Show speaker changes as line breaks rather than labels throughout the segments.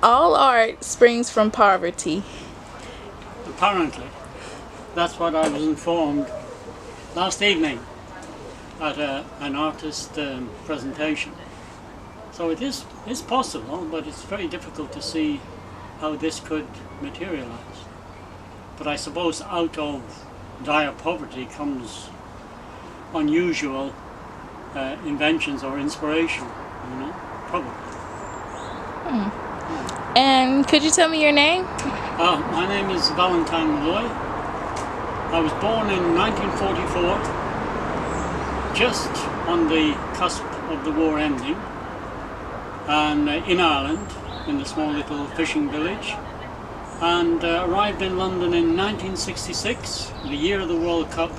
All art springs from poverty.
Apparently. That's what I was informed last evening at an artist presentation. So it is possible, but it's very difficult to see how this could materialize. But I suppose out of dire poverty comes unusual inventions or inspiration, probably.
And could you tell me your name?
My name is Valentine Molloy. I was born in 1944, just on the cusp of the war ending, and in Ireland, in a small little fishing village, and arrived in London in 1966, the year of the World Cup,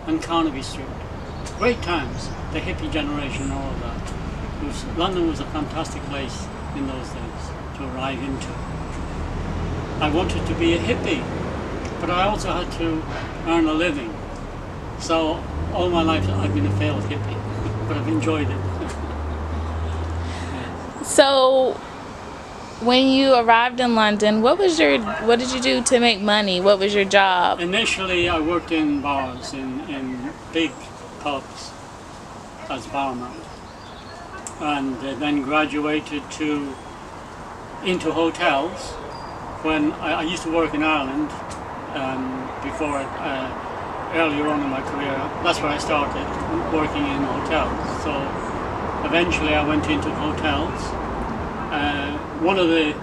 and Carnaby Street. Great times, the hippie generation, all of that. London was a fantastic place in those days to arrive into. I wanted to be a hippie, but I also had to earn a living. So all my life I've been a failed hippie, but I've enjoyed it.
So, when you arrived in London, what did you do to make money? What was your job?
Initially, I worked in bars, in big pubs as barman, and then graduated into hotels. When I used to work in Ireland before, earlier on in my career, that's where I started working in hotels. So eventually I went into hotels. One of the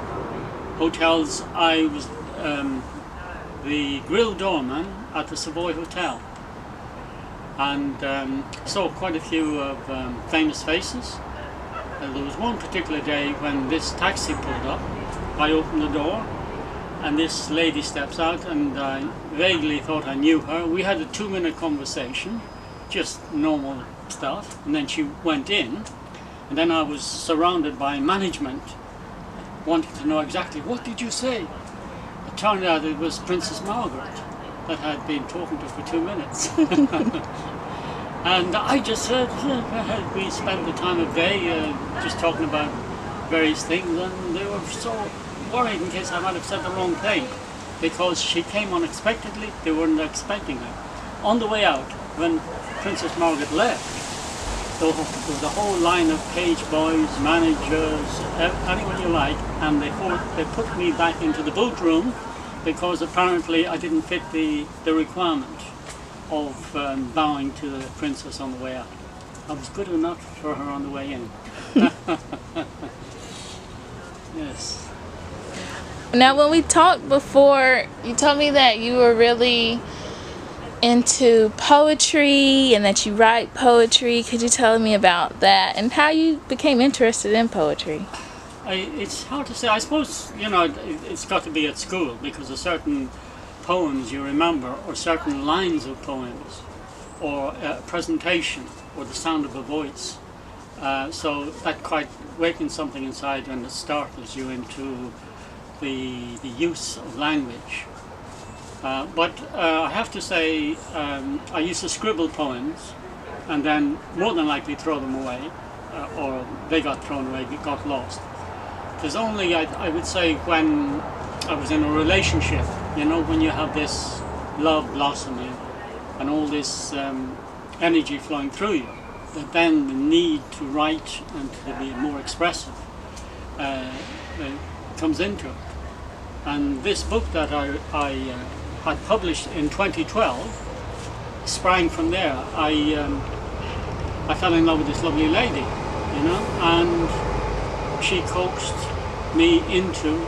hotels, I was the grill doorman at the Savoy Hotel, and saw quite a few of famous faces. There was one particular day when this taxi pulled up. I opened the door, and this lady steps out, and I vaguely thought I knew her. We had a 2-minute conversation, just normal stuff, and then she went in, and then I was surrounded by management wanting to know exactly, what did you say? It turned out it was Princess Margaret that I'd been talking to for 2 minutes. And I just said, we spent the time of day just talking about various things, and they were so worried in case I might have said the wrong thing, because she came unexpectedly. They weren't expecting her. On the way out, when Princess Margaret left, there was a whole line of page boys, managers, anyone you like, and they put me back into the boot room because apparently I didn't fit the requirement of bowing to the princess on the way out. I was good enough for her on the way in. Yes.
Now, when we talked before, you told me that you were really into poetry and that you write poetry. Could you tell me about that and how you became interested in poetry?
It's hard to say. I suppose, it's got to be at school, because there's certain poems you remember, or certain lines of poems, or a presentation, or the sound of a voice. So that quite wakens something inside, and it startles you into the use of language. But I have to say, I used to scribble poems and then more than likely throw them away, or they got thrown away, got lost. There's only, I would say, when I was in a relationship, when you have this love blossoming and all this energy flowing through you, that then the need to write and to be more expressive comes into it. And this book that I had published in 2012 sprang from there. I fell in love with this lovely lady, and she coaxed me into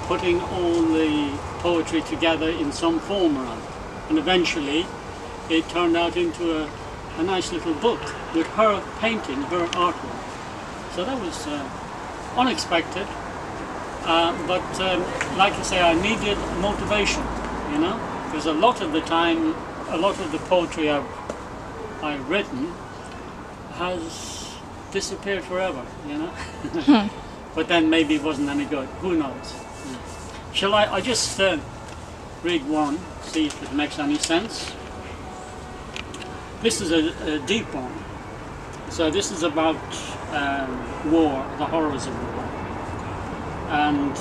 putting all the poetry together in some form or other. And eventually it turned out into a nice little book with her painting, her artwork. So that was unexpected. But like I say, I needed motivation, because a lot of the time, a lot of the poetry I've written has disappeared forever, But then maybe it wasn't any good. Who knows? Shall I just read one, see if it makes any sense? This is a deep one. So this is about war, the horrors of war. and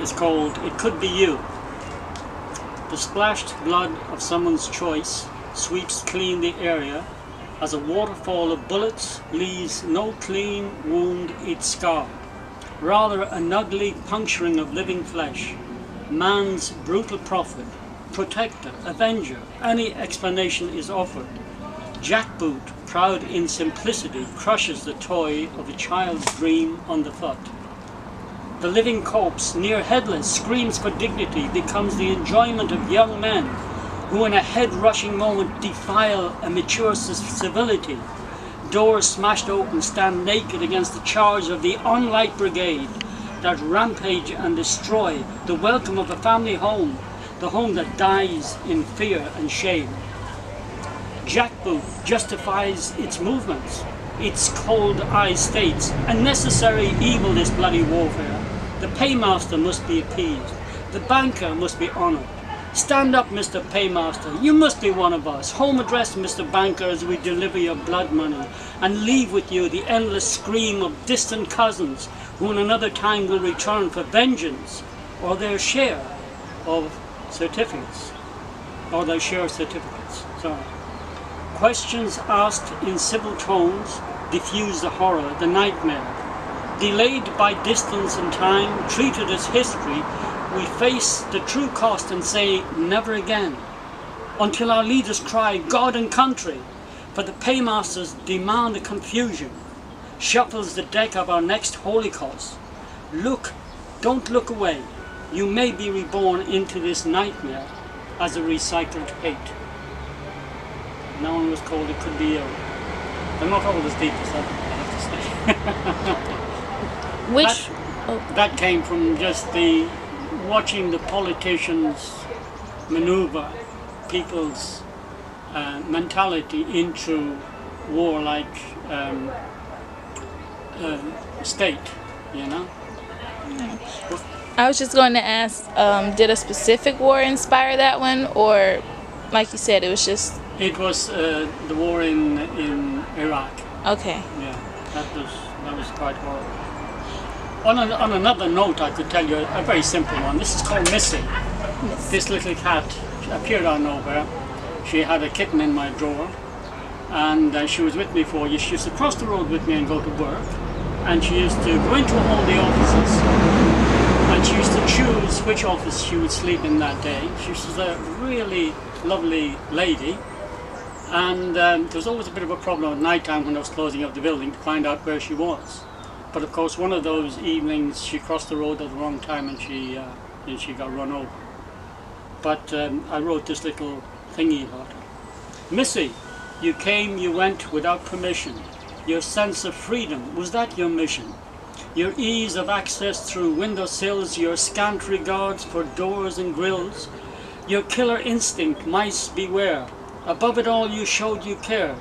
it's called It Could Be You. The splashed blood of someone's choice sweeps clean the area as a waterfall of bullets leaves no clean wound its scar, rather an ugly puncturing of living flesh. Man's brutal prophet, protector, avenger, any explanation is offered. Jackboot, proud in simplicity, crushes the toy of a child's dream underfoot. The living corpse, near headless, screams for dignity, becomes the enjoyment of young men who in a head-rushing moment defile a mature civility. Doors smashed open stand naked against the charge of the on-light brigade that rampage and destroy the welcome of a family home, the home that dies in fear and shame. Jackboot justifies its movements. Its cold eye states, a necessary evil this bloody warfare. The paymaster must be appeased. The banker must be honoured. Stand up, Mr. Paymaster, you must be one of us. Home address, Mr. Banker, as we deliver your blood money, and leave with you the endless scream of distant cousins who in another time will return for vengeance, or their share of certificates, Sorry. Questions asked in civil tones diffuse the horror, the nightmare. Delayed by distance and time, treated as history, we face the true cost and say, never again, until our leaders cry, God and country, for the paymasters demand a confusion, shuffles the deck of our next holocaust. Look, don't look away. You may be reborn into this nightmare as a recycled hate. No one was called It Could Be You. They're not all as deep as that, I have to say. That came from just the watching the politicians maneuver people's mentality into warlike state, you know.
I was just going to ask, did a specific war inspire that one, or like you said, it was just...
It was the war in Iraq.
Okay.
Yeah, that was quite horrible. On another note, I could tell you a very simple one. This is called Missy. This little cat appeared out of nowhere. She had a kitten in my drawer, and she was with me for years. She used to cross the road with me and go to work, and she used to go into all the offices, and she used to choose which office she would sleep in that day. She was a really lovely lady, and there was always a bit of a problem at night time when I was closing up the building to find out where she was. But of course, one of those evenings she crossed the road at the wrong time and she got run over. But I wrote this little thingy about her. Missy, you came, you went without permission. Your sense of freedom, was that your mission? Your ease of access through windowsills, your scant regards for doors and grills, your killer instinct, mice beware. Above it all, you showed you cared.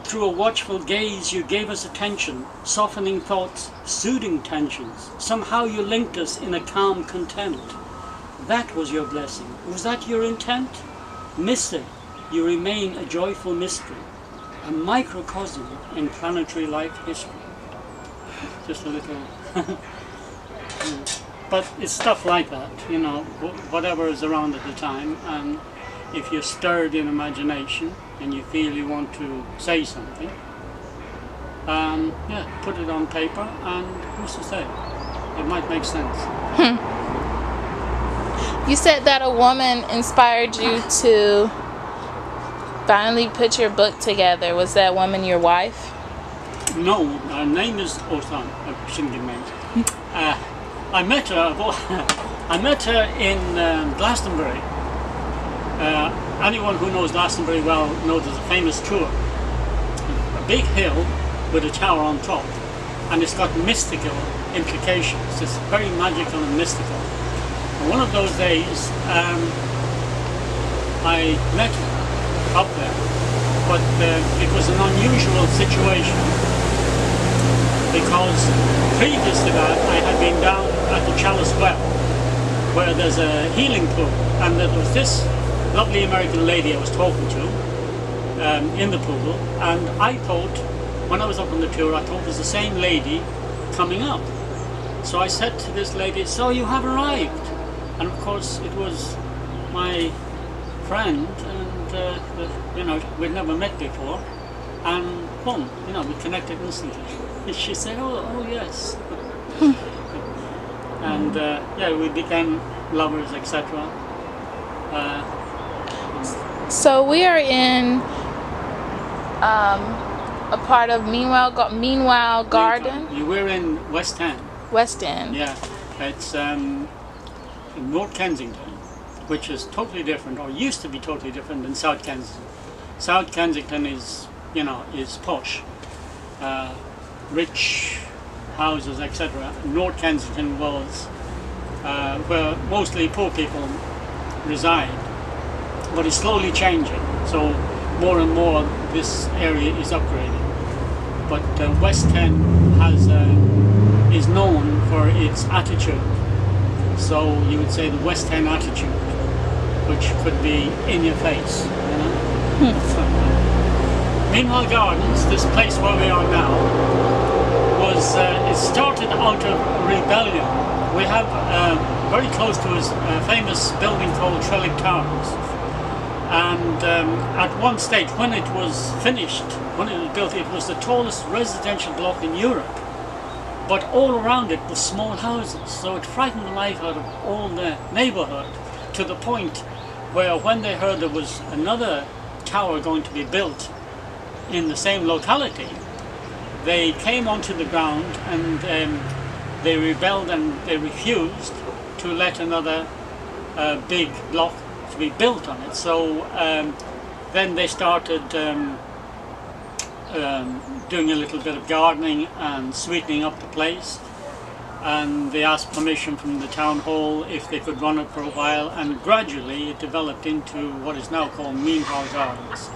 Through a watchful gaze, you gave us attention, softening thoughts, soothing tensions. Somehow you linked us in a calm content. That was your blessing. Was that your intent? Missy, you remain a joyful mystery, a microcosm in planetary life history. Just a little... But it's stuff like that, you know, whatever is around at the time, and if you're stirred in imagination and you feel you want to say something, yeah, put it on paper, and who's to say? It might make sense.
You said that a woman inspired you to finally put your book together. Was that woman your wife?
No, her name is... Oh, sorry, I shouldn't give names. I met her in Glastonbury. Anyone who knows Glastonbury well knows there's a famous tour. A big hill with a tower on top, and it's got mystical implications. It's very magical and mystical. And one of those days, I met her up there, but it was an unusual situation, because previous to that I had been down at the Chalice Well, where there's a healing pool, and there was this lovely American lady I was talking to in the pool, and I thought, when I was up on the tour, I thought it was the same lady coming up. So I said to this lady, "So you have arrived?" And of course it was my friend, and we'd never met before, and boom, we connected instantly. She said, "Oh yes," and we became lovers, etc.
So we are in a part of Meanwhile Garden,
We're in West End.
West End.
Yeah, it's in North Kensington, which is totally different, or used to be totally different than South Kensington. South Kensington is posh, rich houses, etc. North Kensington was where mostly poor people reside, but it's slowly changing. So more and more this area is upgrading. But West End is known for its attitude. So you would say the West End attitude, which could be in your face. Meanwhile Gardens, this place where we are now, it started out of rebellion. We have very close to us a famous building called Trellick Towers. And at one stage, when it was finished, when it was built, it was the tallest residential block in Europe. But all around it was small houses, so it frightened the life out of all the neighborhood, to the point where when they heard there was another tower going to be built in the same locality, they came onto the ground and they rebelled and they refused to let another big block to be built on it. So then they started doing a little bit of gardening and sweetening up the place, and they asked permission from the town hall if they could run it for a while, and gradually it developed into what is now called Meanwhile Gardens.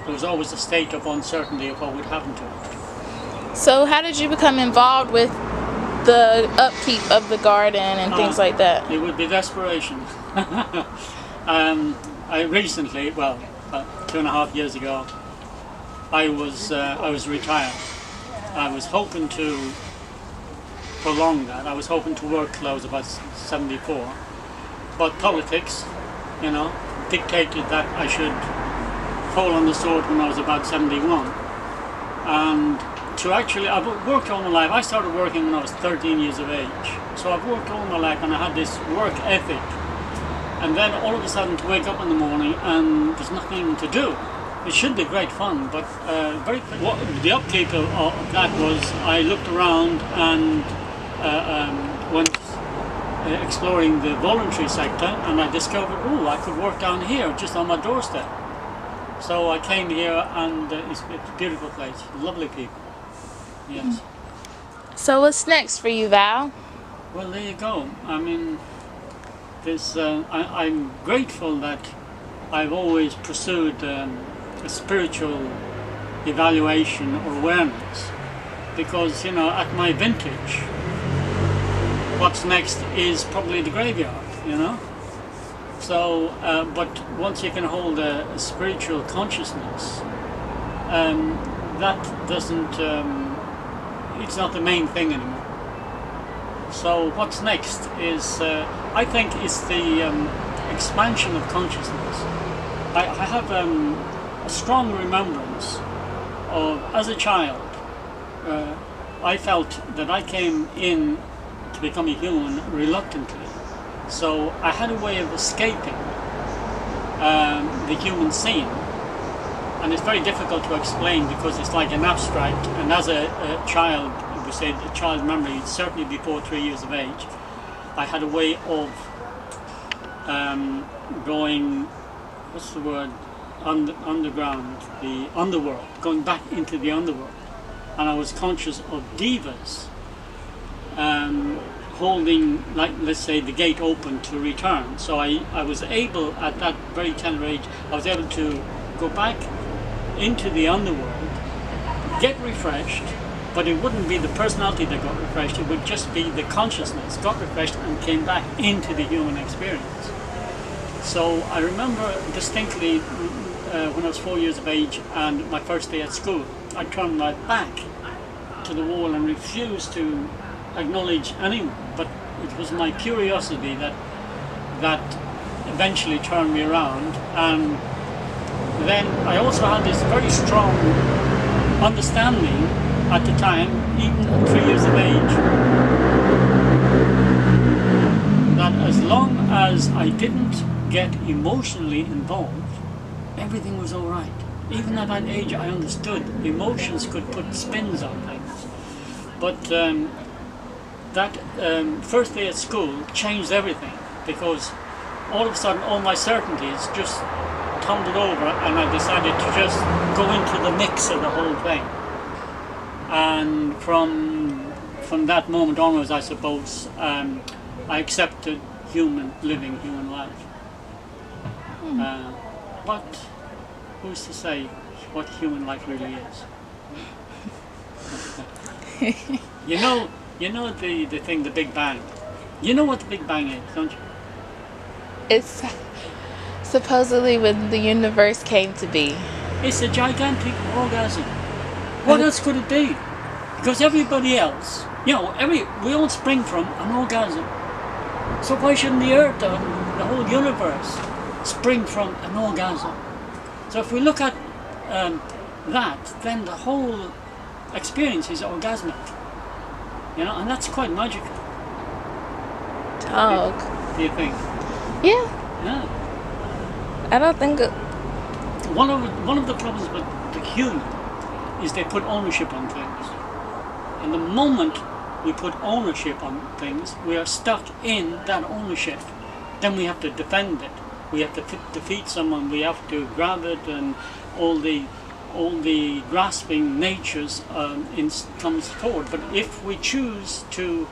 There was always a state of uncertainty of what would happen to it.
So how did you become involved with the upkeep of the garden and things like that?
It would be desperation. I recently, well, 2.5 years ago, I was retired. I was hoping to prolong that. I was hoping to work till I was about 74. But politics, dictated that I should fall on the sword when I was about 71. And I've worked all my life. I started working when I was 13 years of age. So I've worked all my life and I had this work ethic. And then all of a sudden to wake up in the morning and there's nothing to do. It should be great fun, but the upkeep of that was I looked around and went exploring the voluntary sector, and I discovered, I could work down here just on my doorstep. So I came here, and it's a beautiful place, lovely people. Yes.
So what's next for you, Val?
Well, there you go. I mean, I'm grateful that I've always pursued a spiritual evaluation or awareness, because at my vintage, what's next is probably the graveyard. So, but once you can hold a spiritual consciousness, that doesn't. It's not the main thing anymore. So what's next is, I think, it's the expansion of consciousness. I have a strong remembrance of, as a child, I felt that I came in to become a human reluctantly. So I had a way of escaping the human scene. And it's very difficult to explain because it's like an abstract. And as a child, we say a child's memory, certainly before 3 years of age, I had a way of going, what's the word, underground, the underworld, going back into the underworld. And I was conscious of divas holding, like, let's say, the gate open to return. So I was able, at that very tender age, I was able to go back into the underworld, get refreshed, but it wouldn't be the personality that got refreshed, it would just be the consciousness got refreshed and came back into the human experience. So I remember distinctly when I was 4 years of age and my first day at school, I turned my back to the wall and refused to acknowledge anyone, but it was my curiosity that eventually turned me around. And then I also had this very strong understanding at the time, even at 3 years of age, that as long as I didn't get emotionally involved, everything was all right. Even at that age, I understood emotions could put spins on things. But that first day at school changed everything, because all of a sudden all my certainties just tumbled over, and I decided to just go into the mix of the whole thing. And from that moment onwards, I suppose, I accepted living human life. But who's to say what human life really is? You know the thing, the Big Bang. You know what the Big Bang is, don't you?
It's supposedly when the universe came to be.
It's a gigantic orgasm. What else could it be? Because everybody else, we all spring from an orgasm. So why shouldn't the Earth, the whole universe, spring from an orgasm? So if we look at that, then the whole experience is orgasmic. And that's quite magical.
Talk.
Do you think?
Yeah.
Yeah.
I don't think.
One of the problems with the human is they put ownership on things. And the moment we put ownership on things, we are stuck in that ownership. Then we have to defend it. We have to defeat someone. We have to grab it, and all the grasping natures comes forward. But if we choose to,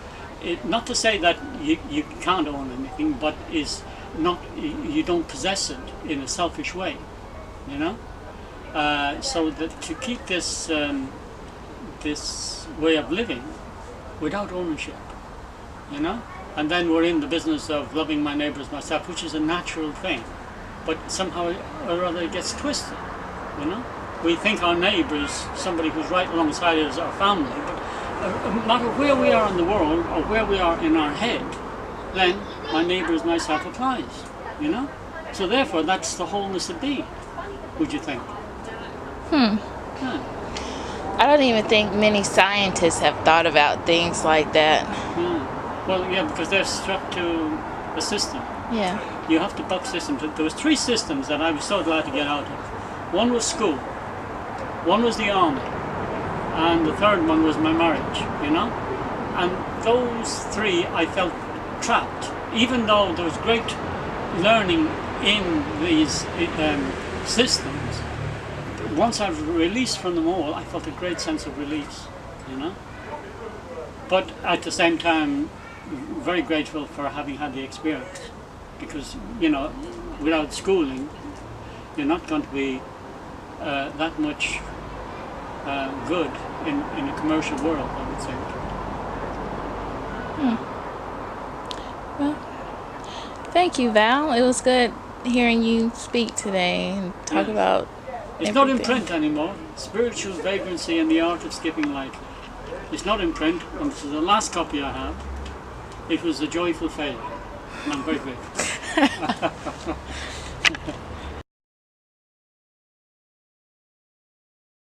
not to say that you can't own anything, but you don't possess it in a selfish way, so that to keep this way of living without ownership, and then we're in the business of loving my neighbour as myself, which is a natural thing, but somehow or other it gets twisted. We think our neighbour is somebody who's right alongside us, our family, but no matter where we are in the world or where we are in our head, then my neighbour is myself applies. So therefore, that's the wholeness of being. Would you think? Yeah.
I don't even think many scientists have thought about things like that.
Well, yeah, because they're stuck to a system.
Yeah.
You have to buck systems. There was 3 systems that I was so glad to get out of. One was school, one was the army, and the third one was my marriage, And those 3 I felt trapped, even though there was great learning in these systems. Once I was released from them all, I felt a great sense of release, But at the same time, very grateful for having had the experience, because, without schooling, you're not going to be that much good in a commercial world, I would say.
Well, thank you, Val. It was good hearing you speak today and talk about
It's not in print anymore. Spiritual Vagrancy and the Art of Skipping Lightly. It's not in print, and this is the last copy I have. It was a joyful failure, and I'm very grateful.